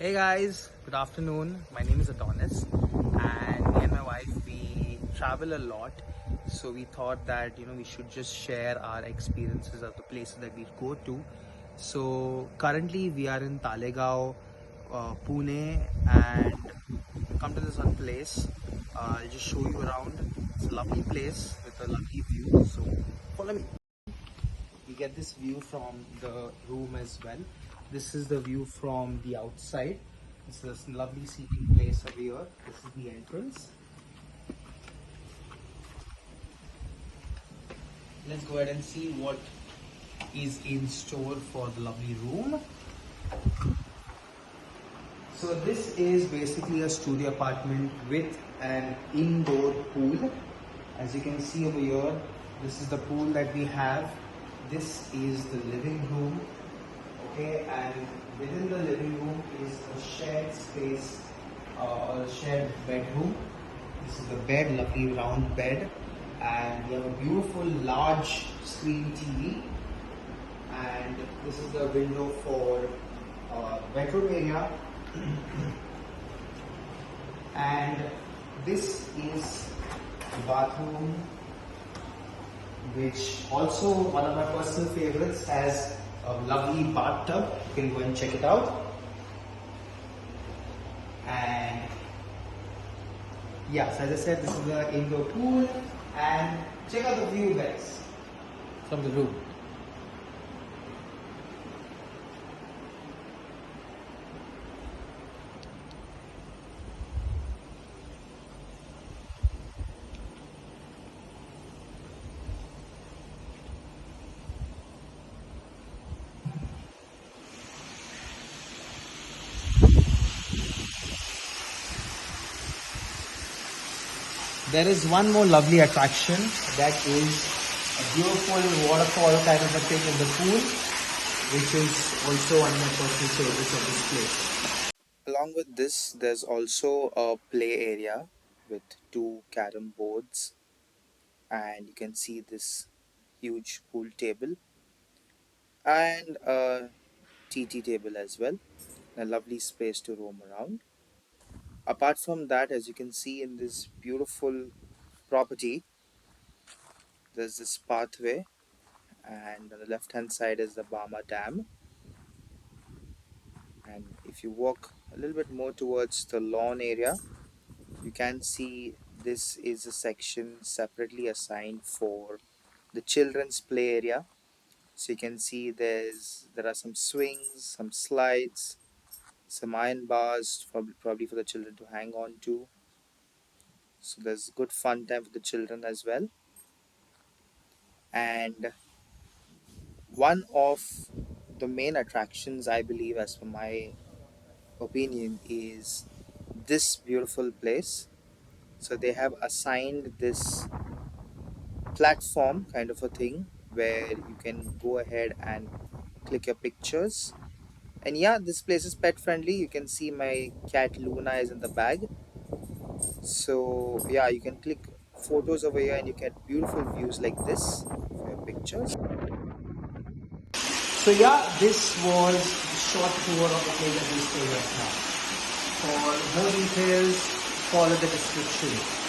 Hey guys, good afternoon. My name is Adonis, and me and my wife we travel a lot. So we thought that we should just share our experiences of the places that we go to. So currently we are in Talegaon, Pune, and we come to this one place. I'll just show you around. It's a lovely place with a lovely view. So follow me. We get this view from the room as well. This is the view from the outside. It's this lovely seating place over here. This is the entrance. Let's go ahead and see what is in store for the lovely room. So this is basically a studio apartment with an indoor pool. As you can see over here, this is the pool that we have. This is the living room. Okay, and within the living room is a shared space or a shared bedroom. This is the bed, lovely round bed, and we have a beautiful large screen TV. And this is the window for bedroom area. And this is the bathroom, which also one of my personal favorites, has a lovely bathtub. You can go and check it out. And yeah, so as I said, this is the indoor pool, and check out the view guys from the room. There is one more lovely attraction, that is a beautiful waterfall kind of a thing in the pool, which is also one of my personal favorites of this place. Along with this, there's also a play area with two carom boards, and you can see this huge pool table and a TT table as well. A lovely space to roam around. Apart from that, as you can see in this beautiful property, there's this pathway, and on the left hand side is the Bama Dam. And if you walk a little bit more towards the lawn area, you can see this is a section separately assigned for the children's play area. So you can see there are some swings, some slides, some iron bars, probably for the children to hang on to. So there's good fun time for the children as well. And one of the main attractions, I believe, as per my opinion, is this beautiful place. So they have assigned this platform kind of a thing where you can go ahead and click your pictures. And yeah, this place is pet friendly. You can see my cat Luna is in the bag. So yeah, you can click photos over here and you get beautiful views like this for your pictures. So yeah, this was a short tour of the place that we stay right now. For more details, follow the description.